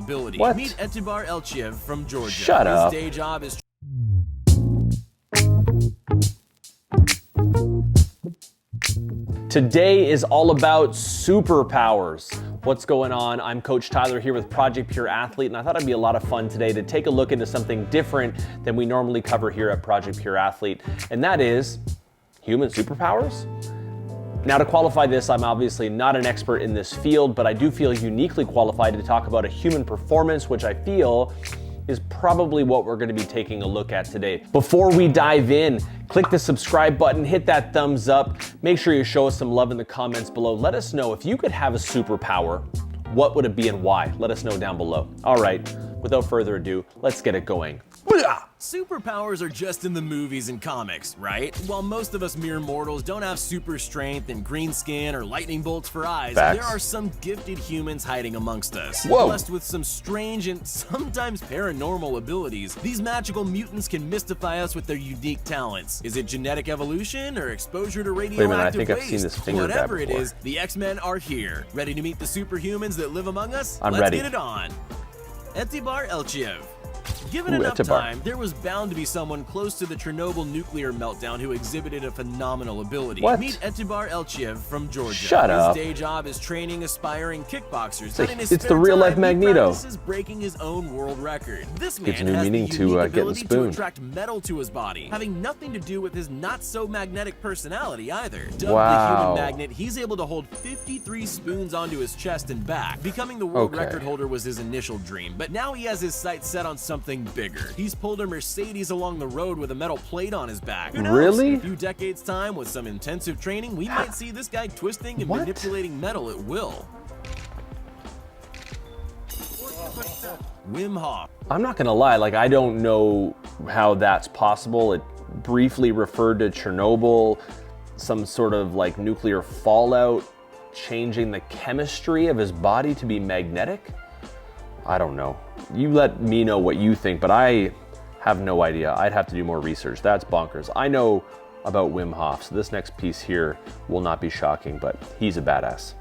ability. What? Meet Etibar Elchiev from Georgia. Shut up. His day job is... Today is all about superpowers. What's going on? I'm Coach Tyler here with Project Pure Athlete, and I thought it'd be a lot of fun today to take a look into something different than we normally cover here at Project Pure Athlete, and that is human superpowers. Now, to qualify this, I'm obviously not an expert in this field, but I do feel uniquely qualified to talk about a human performance, which I feel is probably what we're going to be taking a look at today. Before we dive in, click the subscribe button, hit that thumbs up, make sure you show us some love in the comments below. Let us know if you could have a superpower, what would it be and why? Let us know down below. All right, without further ado, let's get it going. Superpowers are just in the movies and comics, right? While most of us mere mortals don't have super strength and green skin or lightning bolts for eyes, Facts. there are some gifted humans hiding amongst us. Whoa. Blessed with some strange and sometimes paranormal abilities, these magical mutants can mystify us with their unique talents. Is it genetic evolution or exposure to radioactive I think I've waste? seen this finger grab Whatever it before. is, the X-Men are here. Ready to meet the superhumans that live among us? I'm Let's ready. get it on. Etibar Elchiev. Given Ooh, enough Etibar. time, there was bound to be someone close to the Chernobyl nuclear meltdown who exhibited a phenomenal ability. What? Meet Etibar Elchiev from Georgia. Shut up. His day job is training aspiring kickboxers, like- but in his it's the spare real-life time, Magneto. He practices breaking his own world record. This man Gives new has meaning the to, unique getting the ability to spoon. attract metal to his body, having nothing to do with his not-so-magnetic personality either. Dubbed the Wow. human magnet, he's able to hold 53 spoons onto his chest and back. Becoming the world Okay. record holder was his initial dream, but now he has his sights set on something bigger. He's pulled a Mercedes along the road with a metal plate on his back. Who knows? Really? In a few decades' time, with some intensive training, we might see this guy twisting and What? manipulating metal at will. Wim Hof. I'm not gonna lie, like I don't know how that's possible. It briefly referred to Chernobyl, some sort of like nuclear fallout, changing the chemistry of his body to be magnetic. I don't know. You let me know what you think, but I have no idea. I'd have to do more research. That's bonkers. I know about Wim Hof, so this next piece here will not be shocking, but he's a badass.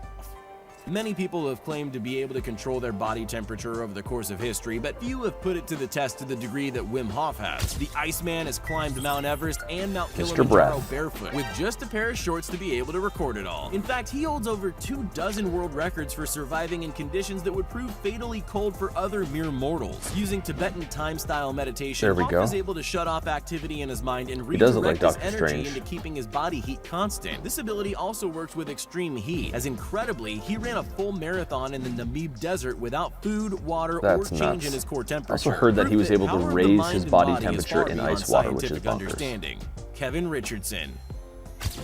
Many people have claimed to be able to control their body temperature over the course of history, but few have put it to the test to the degree that Wim Hof has. The Iceman has climbed Mount Everest and Mount Mr. Kilimanjaro Breath. barefoot, with just a pair of shorts to be able to record it all. In fact, he holds over 24 world records for surviving in conditions that would prove fatally cold for other mere mortals. Using Tibetan time-style meditation, There we Hof go. is able to shut off activity in his mind and He does look like redirect his Dr. energy Strange. into keeping his body heat constant. This ability also works with extreme heat, as incredibly, he ran a full marathon in the Namib desert without food, water, That's or change nuts. in his core temperature. I also heard that he Proof was able to power of the raise mind his and body body is temperature far in beyond ice water, which is scientific bonkers. understanding. Kevin Richardson.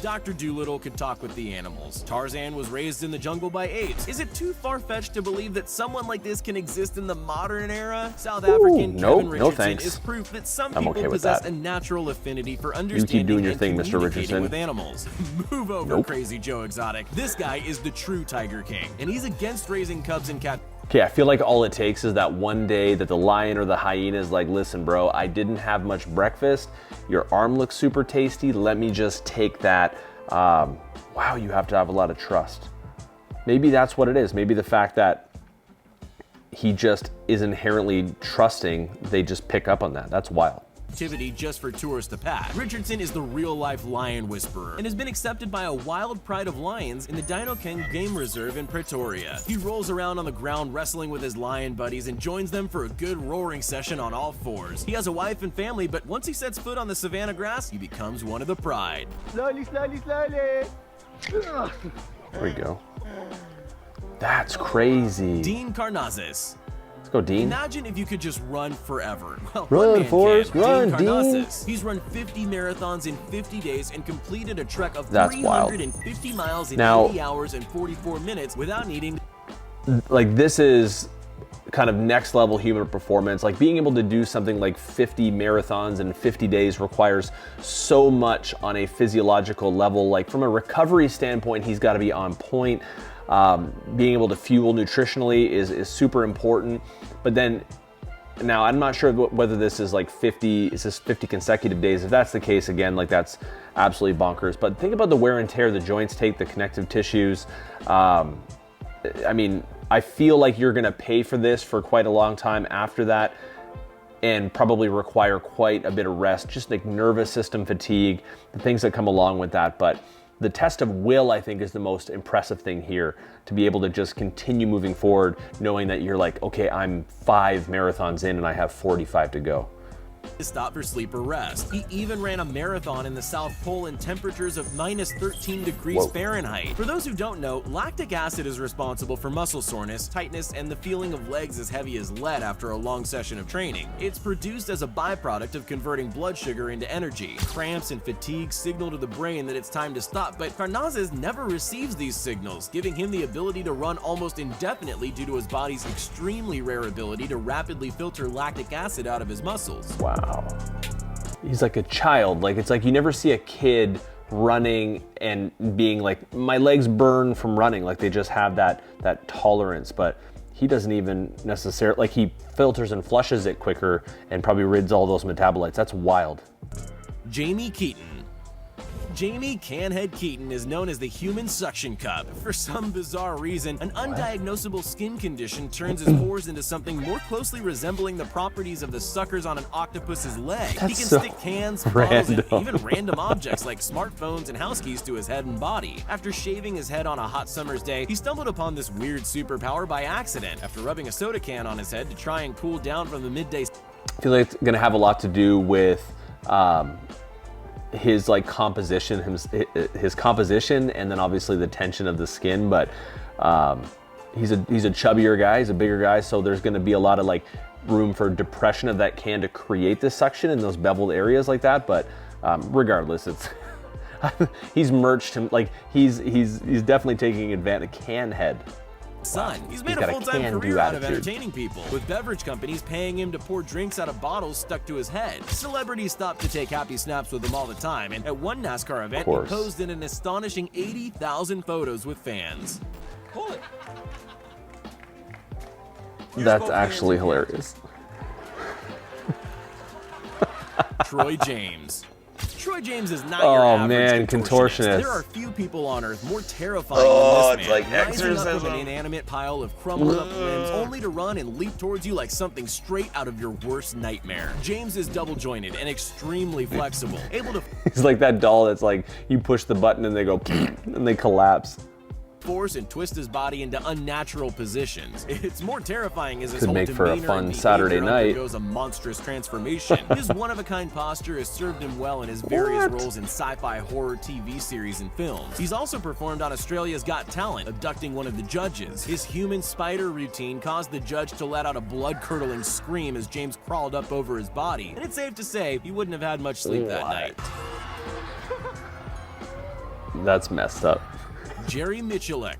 Dr. Dolittle could talk with the animals. Tarzan was raised in the jungle by apes. Is it too far-fetched to believe that someone like this can exist in the modern era? South African nope, Kevin no Richardson thanks. is proof that some I'm people okay with possess that. a natural affinity for understanding doing your and thing, Mr. communicating Richardson. with animals. Move over, Nope. Crazy Joe Exotic. This guy is the true Tiger King, and he's against raising cubs in captivity. Okay, I feel like all it takes is that one day that the lion or the hyena is like, listen, bro, I didn't have much breakfast. Your arm looks super tasty. Let me just take that. Wow, you have to have a lot of trust. Maybe that's what it is. Maybe the fact that he just is inherently trusting, they just pick up on that. That's wild. Just for tourists to pat. Richardson is the real-life lion whisperer and has been accepted by a wild pride of lions in the Dino King Game Reserve in Pretoria. He rolls around on the ground wrestling with his lion buddies and joins them for a good roaring session on all fours. He has a wife and family, but once he sets foot on the savannah grass, he becomes one of the pride. Slowly, slowly, slowly. There we go. That's crazy. Dean Karnazes. Let's go, Dean. Imagine if you could just run forever. Well, Run, one man Forrest, can. run, Dean Dean. Karnazes. He's run 50 marathons in 50 days and completed a trek of That's wild. 350 miles in Now- 80 hours and 44 minutes without needing... Like, this is kind of next level human performance. Like, being able to do something like 50 marathons in 50 days requires so much on a physiological level. Like, from a recovery standpoint, he's got to be on point. Being able to fuel nutritionally is super important. But then, now I'm not sure whether this is like 50 consecutive days. If that's the case, again, like, that's absolutely bonkers. But think about the wear and tear the joints take, the connective tissues. I mean, I feel like you're gonna pay for this for quite a long time after that, and probably require quite a bit of rest, just like nervous system fatigue, the things that come along with that. But the test of will, I think, is the most impressive thing here, to be able to just continue moving forward, knowing that you're like, okay, I'm 5 marathons in and I have 45 to go. Stop for sleep or rest. He even ran a marathon in the South Pole in temperatures of minus 13 degrees Fahrenheit. For those who don't know, lactic acid is responsible for muscle soreness, tightness, and the feeling of legs as heavy as lead after a long session of training. It's produced as a byproduct of converting blood sugar into energy. Cramps and fatigue signal to the brain that it's time to stop, but Karnazes never receives these signals, giving him the ability to run almost indefinitely due to his body's extremely rare ability to rapidly filter lactic acid out of his muscles. Wow. He's like a child. Like, it's like you never see a kid running and being like, my legs burn from running. Like, they just have that tolerance, but he doesn't even necessarily, like, he filters and flushes it quicker and probably rids all those metabolites. That's wild. Jamie Keaton. Jamie Head Keaton is known as the human suction cup. For some bizarre reason, an undiagnosable skin condition turns his pores into something more closely resembling the properties of the suckers on an octopus's leg. He can stick cans, bottles, and even random objects like smartphones and house keys to his head and body. After shaving his head on a hot summer's day, he stumbled upon this weird superpower by accident after rubbing a soda can on his head to try and cool down from the midday. I feel like it's gonna have a lot to do with his like composition, his composition, and then obviously the tension of the skin. But he's a chubbier guy, he's a bigger guy, so there's going to be a lot of like room for depression of that can to create this suction in those beveled areas like that. But regardless, it's he's merged him, like he's definitely taking advantage. Can head. Son. He's made a full-time career out of entertaining people, with beverage companies paying him to pour drinks out of bottles stuck to his head. Celebrities stopped to take happy snaps with him all the time, and at one NASCAR event, he posed in an astonishing 80,000 photos with fans. Pull it. That's actually hilarious. Troy James. Troy James is not your average contortionist. There are few people on earth more terrifying than this man. Like rising up from an inanimate pile of crumbled up limbs, only to run and leap towards you like something straight out of your worst nightmare. James is double-jointed and extremely flexible, able to... He's like that doll that's like, you push the button and they go, and they collapse. Force and twist his body into unnatural positions. It's more terrifying as his whole make for a demeanor fun and Saturday night. Undergoes a monstrous transformation. His one-of-a-kind posture has served him well in his various roles in sci-fi, horror, TV series, and films. He's also performed on Australia's Got Talent, abducting one of the judges. His human spider routine caused the judge to let out a blood-curdling scream as James crawled up over his body. And it's safe to say he wouldn't have had much sleep that night. That's messed up. Jerry Miculek.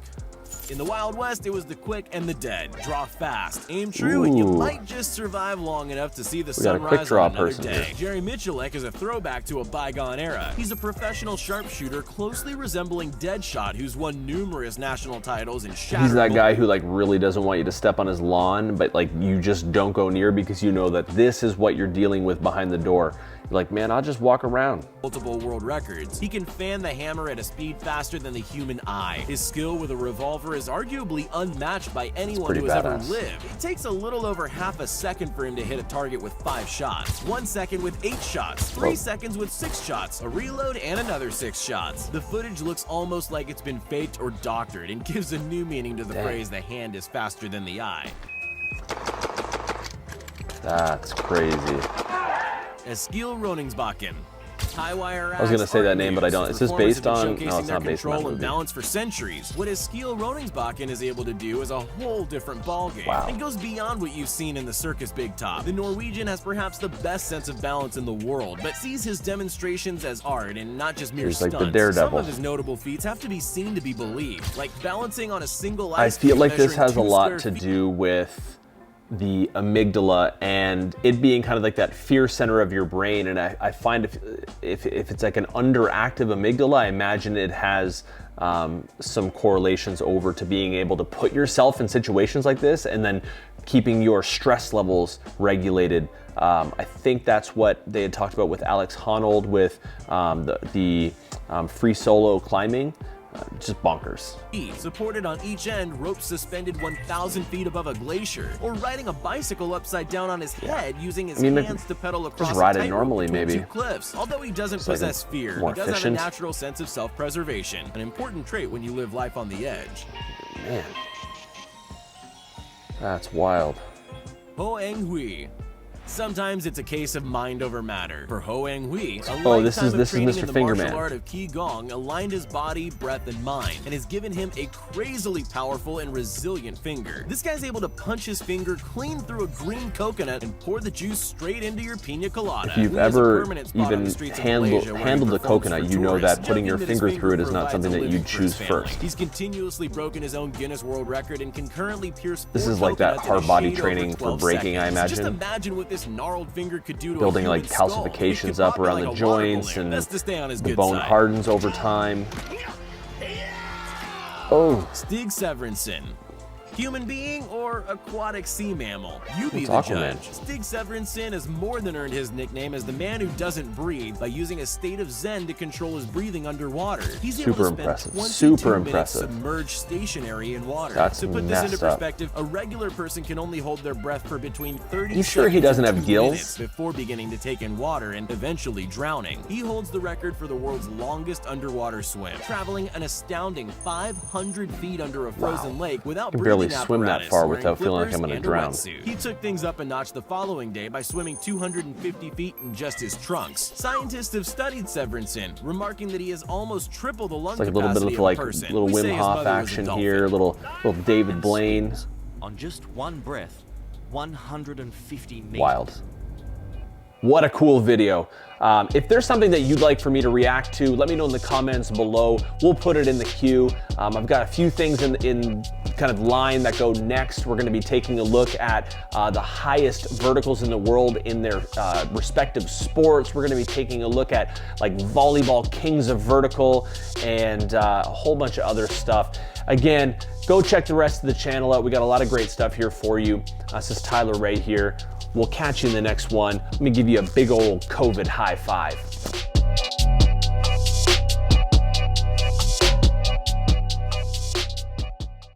In the Wild West, it was the quick and the dead. Draw fast, aim true, and you might just survive long enough to see the sunrise on another day. Jerry Miculek is a throwback to a bygone era. He's a professional sharpshooter closely resembling Deadshot, who's won numerous national titles and shattered. He's that guy who like really doesn't want you to step on his lawn, but like you just don't go near because you know that this is what you're dealing with behind the door. You're like, man, I'll just walk around. Multiple world records. He can fan the hammer at a speed faster than the human eye. His skill with a revolver is arguably unmatched by anyone who has ever lived. It takes a little over half a second for him to hit a target with 5 shots, 1 second with 8 shots, 3 seconds with 6 shots, a reload, and another 6 shots. The footage looks almost like it's been faked or doctored and gives a new meaning to the phrase, the hand is faster than the eye. That's crazy. Eskil Ronin. I was gonna say that name, but I don't. Is this based on? No, it's not based on that movie. And balance for centuries. What Eskil Ronin is able to do is a whole different ballgame. And goes beyond what you've seen in the circus big top. The Norwegian has perhaps the best sense of balance in the world, but sees his demonstrations as art and not just mere stunts. Like the Daredevil. Some of his notable feats have to be seen to be believed, like balancing on a single ice. I feel like this has a lot to do with the amygdala and it being kind of like that fear center of your brain. And I find if it's like an underactive amygdala, I imagine it has some correlations over to being able to put yourself in situations like this and then keeping your stress levels regulated. I think that's what they had talked about with Alex Honnold with the free solo climbing. Just bonkers. Supported on each end, ropes suspended 1,000 feet above a glacier, or riding a bicycle upside down on his head using his hands to pedal across ride a it normally, maybe. two cliffs. Although he doesn't possess fear, more he does have a efficient. natural sense of self-preservation, an important trait when you live life on the edge. Man, that's wild. Ho Ang Hui. Sometimes it's a case of mind over matter. For Ho Ang Hui, a this is lifetime of training Mr. in the Fingerman. martial art of Qigong aligned his body, breath, and mind, and has given him a crazily powerful and resilient finger. This guy's able to punch his finger clean through a green coconut and pour the juice straight into your pina colada. If you've Hui has a ever permanent spot on even the streets of Malaysia where he handled a performs coconut, for you know tourists, that putting your joking that his finger through it is not provides something a that living you'd for his choose family. first. He's continuously broken his own Guinness World Record and can currently pierce This 4 is like that coconuts in a hard body shade over training for 12 breaking, I seconds. Just imagine. imagine what this gnarled finger could do to Building a like human skull. calcifications It could up pop around like the a water joints, balloon. and Best to stay on his the good bone side. hardens over time. Oh, Stig Severinsen. Human being or aquatic sea mammal? You be It's the Aquaman. judge. Stig Severinsen has more than earned his nickname as the man who doesn't breathe by using a state of zen to control his breathing underwater. He's able Super to spend impressive. 22 Super minutes impressive. submerged stationary in water. That's to put this into messed up. perspective, a regular person can only hold their breath for between 30 You sure he seconds doesn't and have 2 gills? minutes before beginning to take in water and eventually drowning. He holds the record for the world's longest underwater swim, traveling an astounding 500 feet under a frozen lake without I can barely breathing swim that apparatus, far wearing without feeling like I'm flippers gonna and a drown. wetsuit. He took things up a notch the following day by swimming 250 feet in just his trunks. Scientists have studied Severinsen, remarking that he has almost triple the lung it's like a little bit capacity of a like person. little We say Wim his Hof mother was a action dolphin. here, little David Blaine. On just one breath, 150 meters. Wild. What a cool video. If there's something that you'd like for me to react to, let me know in the comments below. We'll put it in the queue. I've got a few things in kind of line that go next. We're gonna be taking a look at the highest verticals in the world in their respective sports. We're gonna be taking a look at like volleyball kings of vertical and a whole bunch of other stuff. Again, go check the rest of the channel out. We got a lot of great stuff here for you. This is Tyler Ray here. We'll catch you in the next one. Let me give you a big old COVID high five.